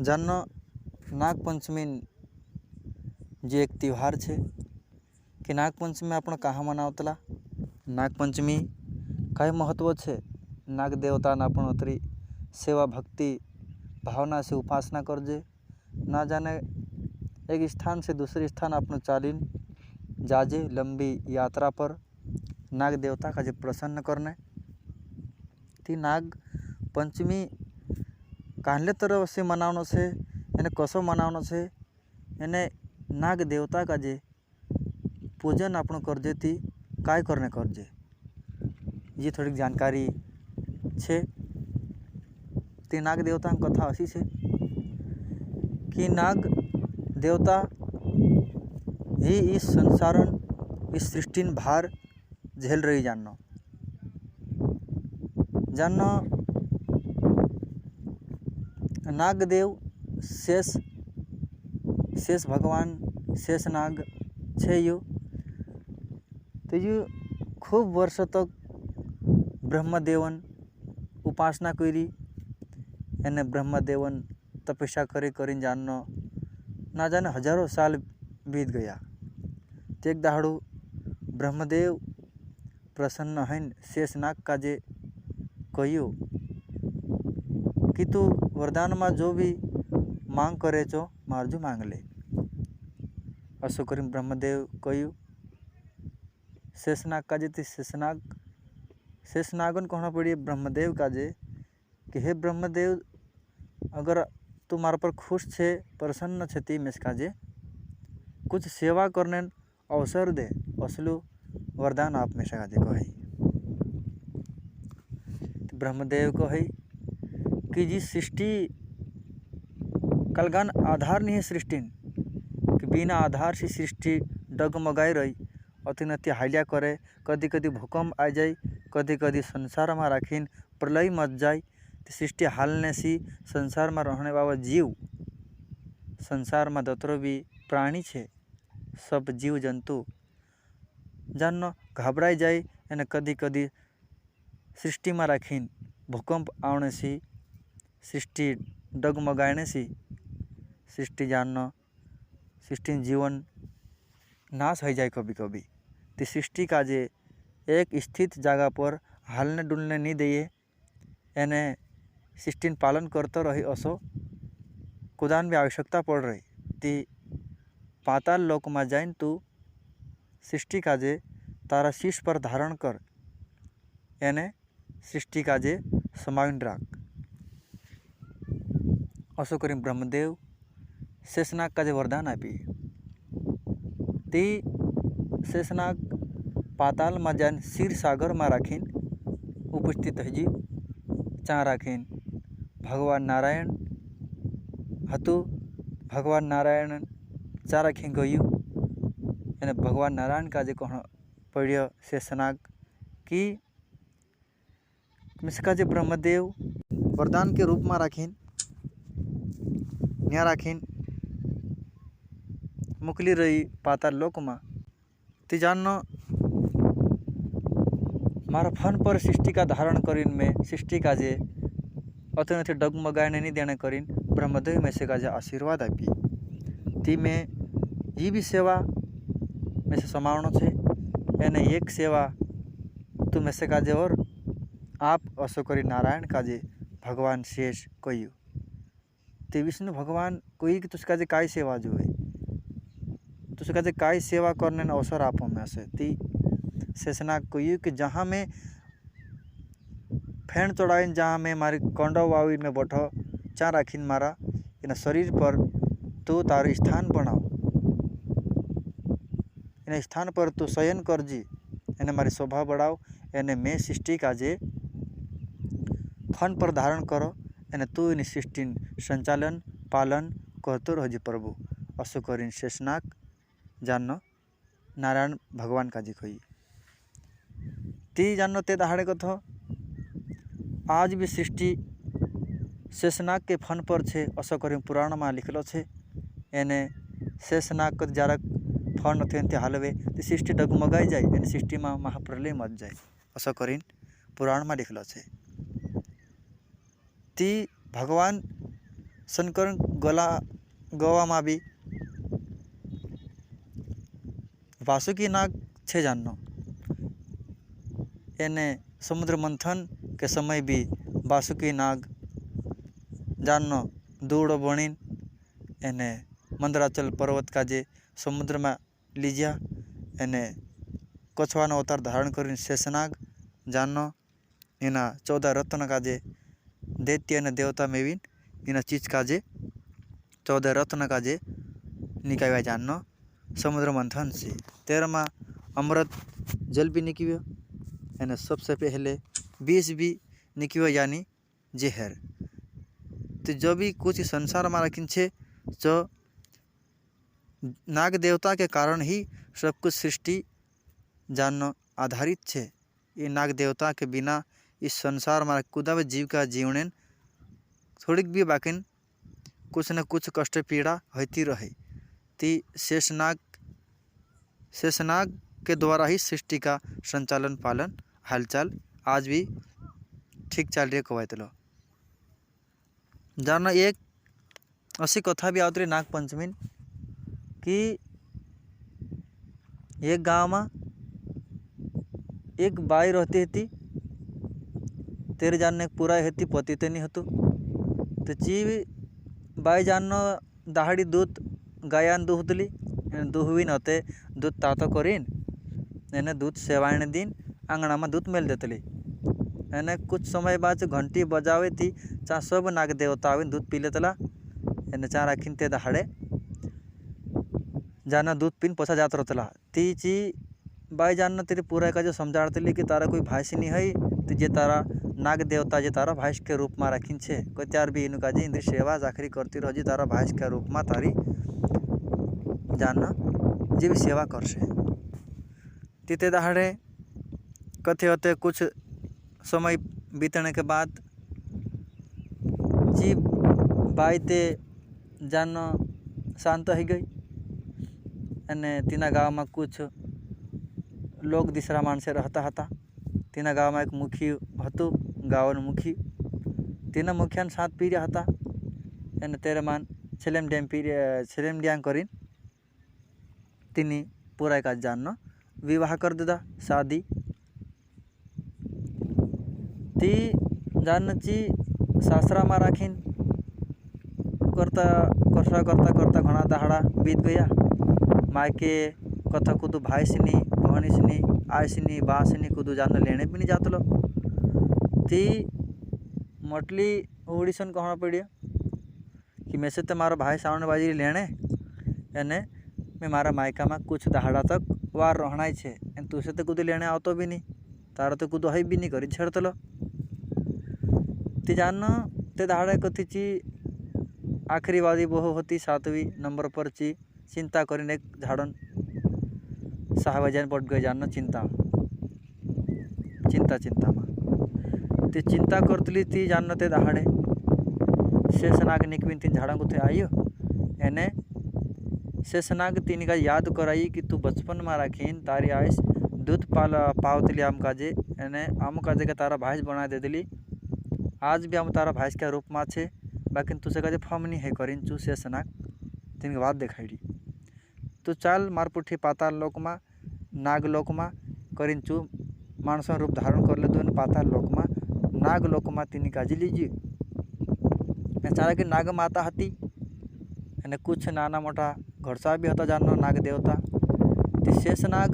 जानो नागपंचमी जे एक त्यौहार है कि नागपंचमी आपण कहाँ मनावतला। नागपंचमी काय महत्व है। नाग देवता आपण अतरी सेवा भक्ति भावना से उपासना करजे। ना जाने एक स्थान से दूसरे स्थान आपण चालीन जाजे लंबी यात्रा पर नाग देवता का जो प्रसन्न करने ती नाग पंचमी काहले तरह से मनावनो से यानी कसो मनावनो से यानी नाग देवता का जे पूजन आपण करजे ती काय करने करजे ये थोड़ी जानकारी छे। ती नाग देवता कथा असी छे कि नाग देवता ही इस संसारन इस सृष्टिन भार झेल रही जानो नागदेव शेष भगवान शेष नाग छे यो। तो ये खूब वर्ष तक ब्रह्मदेवन उपासना करी एने ब्रह्मदेवन तपस्या करी जानो ना जाने हजारों साल बीत गया। तो एक दाड़ू ब्रह्मदेव प्रसन्न हैं शेषनाग का जे कहियो कि तू वरदान में जो भी मांग करे चो मारजू मांग ले। असो करी ब्रह्मदेव कहियो शेषनाग का जे ती शेषनागन कहना पड़ी ब्रह्मदेव का जे कि हे ब्रह्मदेव अगर तू मार पर खुश छे प्रसन्न छे ती में का जे कुछ सेवा करने अवसर दे असलू वरदान आप में सका दे कही। ब्रह्मदेव कही कि जी सृष्टि कलगान आधार नहीं है सृष्टि कि बिना आधार से सृष्टि डगमगाई रही अतिनति हालिया करे कदी कदी भूकंप आ जाए कदी कदी संसार में राखीन प्रलय मच जाए तो सृष्टि हालने से संसार में रहने वाला जीव संसार में दतरो भी प्राणी छे सब जीव जंतु जानो घबराई जाए यानी कदी कदी सृष्टि में राखीन भूकंप आने से सृष्टि डगमगाने से सृष्टि जानो सृष्टि जीवन नाश हो जाए कभी कभी। तो सृष्टि का जे एक स्थित जगह पर हालने डुलने नहीं दिए यानी सृष्टि पालन करते रही असो कुदान भी आवश्यकता पड़ रही ती पाताल लोक में जाइन तू सृष्टि का जे तारा शीश पर धारण कर यानी सृष्टि का जे समाइन राख। असो करी ब्रह्मदेव शेषनाग का जे वरदान आपी ती शेषनाग पाताल में जान क्षीर सागर में राखीन उपस्थित हजी चा राखीन भगवान नारायण हतु भगवान नारायण चा राखीन गयु यानी भगवान नारायण का जे कह पढ़ियो शेषनाग कि मिसका जे ब्रह्मदेव वरदान के रूप में राखीन न्या राखीन मुकली रही पाताल लोक में ती जानो मारा फन पर सृष्टि का धारण करीन में सृष्टि का जे अति डगमगाने नहीं देने करीन ब्रह्मदेव में से का जे आशीर्वाद आपी ती में ये भी सेवा में से समावनो छे यानी एक सेवा तू में से का जे और आप असो करी नारायण का जे भगवान शेष कहियो ते विष्णु भगवान कोई कि तुसका जे काय सेवा जो है तुसका जे काय सेवा करने अवसर आपो में से ती शेषनाग कहियो कि जहाँ में फेण चढ़ाइन जहाँ में मारी कंडव वावी में बैठो चा राखीन मारा इन शरीर पर तो तार स्थान बनाओ इन स्थान पर तो शयन कर जी इन्हें मारी शोभा बढ़ाओ यानी मैं सृष्टि का जे फन पर धारण करो यानी तू इन सृष्टि संचालन पालन करते रह जी प्रभु। असो करीन शेषनाग जानो नारायण भगवान का जी कही ती जानो ते दहाड़े कथो आज भी सृष्टि शेषनाग के फन पर छे। असो करीन पुराण में लिखलो छे एने शेषनाग को जरा फन अत्यंत हालवे तो सृष्टि डगमगाई जाए यानी सृष्टि में महाप्रलय मच जाए असो करीन पुराण में लिखलो छे। ती भगवान शंकर गवा में भी वासुकी नाग छे जानो। एने समुद्र मंथन के समय भी वासुकी नाग जानो दूड़ बणीन एने मंदराचल पर्वत काजे समुद्र में लीजिया। एने कछुआनो अवतार धारण कर शेषनाग जानो। इना 14 रत्न काजे दैत्य ने देवता में भी इना चीज काजे 14 रत्न काजे निकायवा जानो समुद्र मंथन से। 13मा अमृत जल भी निकव्यो। एने सबसे पहले 20 भी निकव्यो यानी जहर। तो जो भी कुछ संसार में रखिन छे जो नाग देवता के कारण ही सब कुछ सृष्टि जानो आधारित छे। ये नाग देवता के बिना इस संसार में कुदा भी जीव का जीवने थोड़ी भी बाकिन कुछ न कुछ कष्ट पीड़ा होती रहे। ती शेषनाग के द्वारा ही सृष्टि का संचालन पालन हालचाल आज भी ठीक चल रही कहते जानो। एक ऐसी कथा भी आती नाग पंचमी कि एक गांव में एक बाई रहती थी। तेरे जानने पूरा हेती पति ते नहीं हतु। तो ची बाई जानो दाहड़ी दूध गायान दूहदली दूहवीन होते दूध तातो करीन एने दूध सेवाने दिन आंगणा में दूध मेल देतली। एने कुछ समय बाद घंटी बजावे थी चा सब नाग देवता आवीन दूध पी लेतला। एने चा राखीन ते दाहड़े जाना दूध पीन पछा जात रहतला। ती ची बाई जान तेरे पूरा का जो समझाड़तली कि तारा कोई भाईसी नहीं है तो जे तारा नाग देवता जे तारा भाईस के रूप में राखीन छे कोई त्यार भी इनका जी इंद्र सेवा जाखरी करती रहो जी तारा भाईस के रूप में तारी जानना जे भी सेवा कर से। तीते दाहड़े कथे होते कुछ समय बीतने के बाद जी बाई ते जानो शांत हो गई। एने तीना गाँव में कुछ लोग दूसरा मानसे रहता था। तीना गाँव में एक मुखी हतु गाँव मुखी तीना मुखियान साथ पीरिया था। एने 13 मान छेलेम डैंग करीन तिनी पूरा का जानना विवाह कर देदा शादी। ती जान ची सासरा में राखीन करता घना दहाड़ा बीत गया। मायके कथा कुदू भाई सिनी बहनी सिनी आय सिनी बा सिनी कुदू जान लेने भी नहीं जातलो। ती मोटली ओडिशन कहना पड़िया कि मैं से तो मारा भाई सामने बाजी लेने एने मैं मारा मायका में कुछ दहाड़ा तक वार रहना ही छे। तुसे तो कुदू लेने आवतो भी नहीं तारा तो कुदू है भी नहीं करी छेड़तलो। ती जान ते दहाड़े कथी ची आखिरी वादी बहु होती 7वीं नंबर पर ची चिंता करीन एक झाड़न साहबाजान पड़ गए जान चिंता में ती चिंता करतली ती जान ते दहाड़े शेषनाग निकविन तीन झाड़ा को थे आयो। एने शेषनाग तीन का याद कराई कि तू बचपन में राखीन तारी आइस दूध पावतली आम काजे एने आम काजे के तारा भाईस बना दे दिली। आज भी हम तारा भाईस के रूप में छे बाकी तुसे काजे फम नहीं है करीन चू शेषनाग तीन के बाद देखाई। तो चाल मारपुठी पाताल लोक में नाग लोक में करीन चू मानसन रूप धारण कर ले तो पाताल लोक में नाग लोक में तीन काजी लीजिए। चारा कि नाग माता हती एने कुछ नाना मोटा घरसा भी होता जानो नाग देवता। ती शेषनाग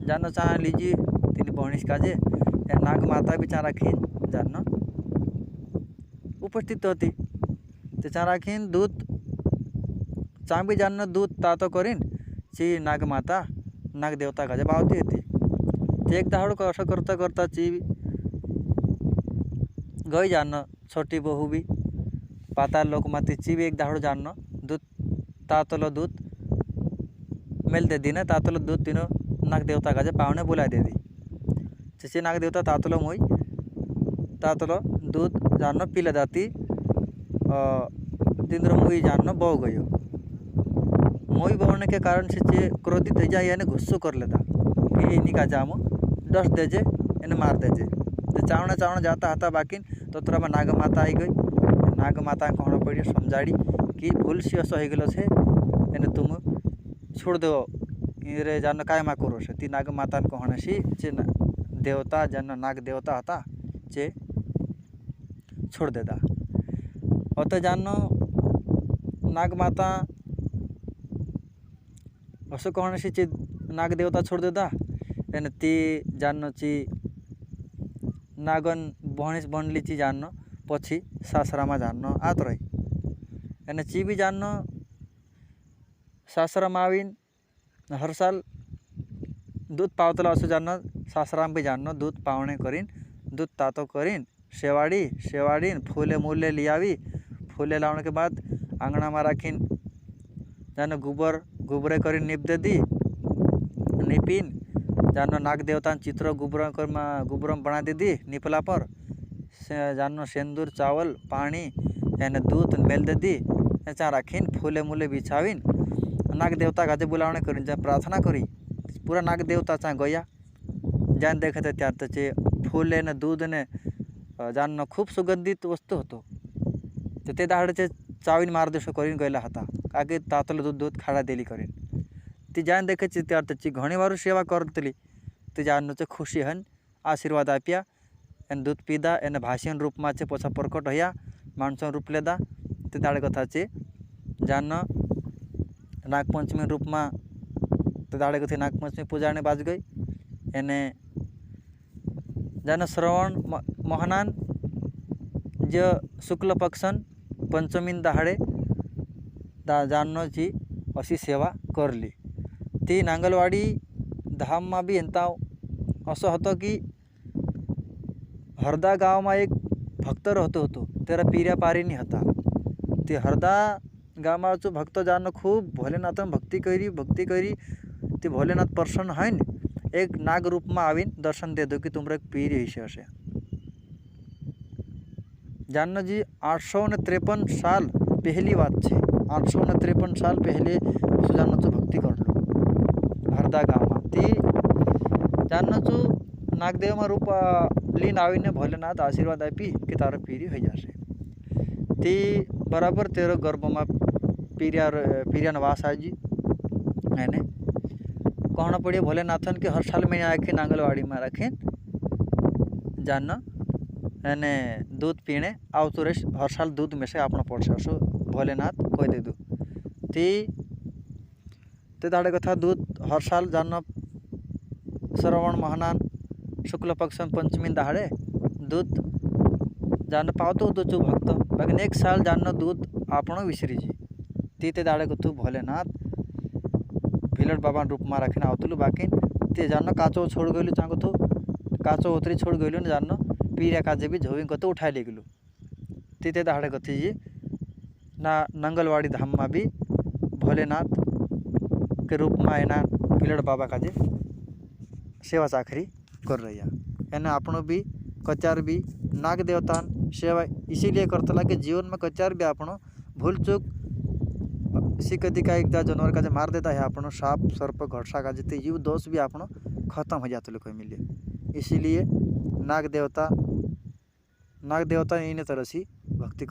जानो चाह लीजिए तीन बहनीस काजे नाग माता भी चाह राखीन जानो उपस्थित होती। तो चाह राखीन दूध चाह भी जानो दूध तातो करीन ची नाग माता नाग देवता काजे बावती थी। तो एक दहाड़ो का ऐसा करता ची गई जानो छोटी बहू भी पाताल लोक माती ची भी एक दहाड़ो जानो दूध तातलो दूध मेल दे दी ना तातलो दूध तीनों नाग देवता काजे पावने बुला दे दी। चिची नाग देवता तातलो मोई तातलो दूध जानो पीले जाती तीनों मुई जानो बह गयो। मोई बहने के कारण से चे क्रोधित हो जाए यानी गुस्सो कर लेता कि इन्हीं का जामो डस देजे इन्हें मार देजे। तो चावना जाता हता बाकी तो तोरा में नाग माता आई गई। नाग माता कहना पड़े समझाड़ी कि भूल सी असो हो गल से एने तुम छोड़ दो रे जान काय मा करो से ती नाग माता कहना सी चे देवता जान नाग देवता हता चे छोड़ देदा अत जान नाग माता असो कहना सी चे नाग देवता छोड़ देदा एने ती जान ची नागन भणीस बनली ची जान पछी सासरामा जान आत रही एने ची भी जान सासरामा आवीन हर साल दूध पावतला असो जान सासराम भी जान दूध पावणे करीन दूध तातो करीन शेवाड़ीन फूले मूले लियावी फूले लाने के बाद आंगणा में राखीन जान गुबरे करीन नीप दे दी नीपीन जान नाग देवता चित्र गुबरम बना दे दी निपला पर जान सेंदूर चावल पानी यानी दूध मेल दे दी ऐसा राखीन फूले मूले बिछावीन नाग देवता गाजे बुलावने करीन जहाँ प्रार्थना करी पूरा नाग देवता चाहे गया जान देखते त्यार तचे फूले ने दूध ने जान खूब सुगंधित वस्तू होतो ते दाहडे चावीन मार्गदर्शन करीन गयला हता आगे तातल दूध खाड़ा देली करीन ती जान देखे त्यार तची घणी वारू सेवा करतली ती जान खुशी हन आशीर्वाद आप्या एन दूध पीदा एने भाषण रूप में पछा प्रकट हया मानसन रूप लेदा ते दाड़े कथा चे जान नागपंचमी रूप में ते दाड़े कथी नागपंचमी पूजा ने बाज गई एने जान श्रवण महनान ज शुक्ल पक्षन पंचमीन दाहडे जान जी अशी सेवा करली ती नांगलवाडी धाम में भी एंता असं होतं की हरदा गाव में एक भक्त रहतो होतो तेरा पीर्या पारीनी हता ते हरदा गावाचो भक्त जान खूब भोलेनाथन भक्ति करी ते भोलेनाथ प्रसन्न है एक नाग रूप में आवीन दर्शन दे दो कि तुमरा एक पीर हिशे हशे जान जी 853 साल पहली बात छे 853 साल पहले जानो भक्ति करलो हरदा गाँव में ती जानो नागदेव में रूप लीन आवीने भोलेनाथ आशीर्वाद आपी कि तारो पीरी हो जासे ती बराबर तेरो गर्भ में पीरिया वास आजी मैंने कहना पड़े भोलेनाथन के हर साल में आके नांगलवाड़ी में रखें जान मैंने दूध पीने आउ तो रेस हर साल दूध में से अपना पड़से भोलेनाथ कह दे दू ते दाड़े कथा दूध हर साल जान श्रवण महनान शुक्ल पक्ष पंचमी दाहड़े दूध जान पावतो होतो चु भक्त लेकिन एक साल जान दूध आपण विसरी जी तीते दाड़े को तू भोलेनाथ भिलट बाबा रूप में रखना आवतलु बाकी ते जान काचो छोड़ गलु चांगो तो काचो उतरी छोड़ गलु न जान पीरिया काजे भी झोवी को तो उठाई ले गलु तीते दाड़े कथी जी ना नंगलवाड़ी धाम में भी भोलेनाथ के रूप में एना भिलट बाबा काजे सेवा चाकरी कर रही है एने आपनो भी कचार भी नाग देवतान सेवा इसीलिए करतला कि जीवन में कचार भी आपनो भूल चूक सी कदी का एक जानवर का मार देता है आपनो साप सर्प घटसा का जितने जीव दोष भी आपनो खत्म हो जाते लोग मिले इसीलिए नाग देवता इन तरह से भक्ति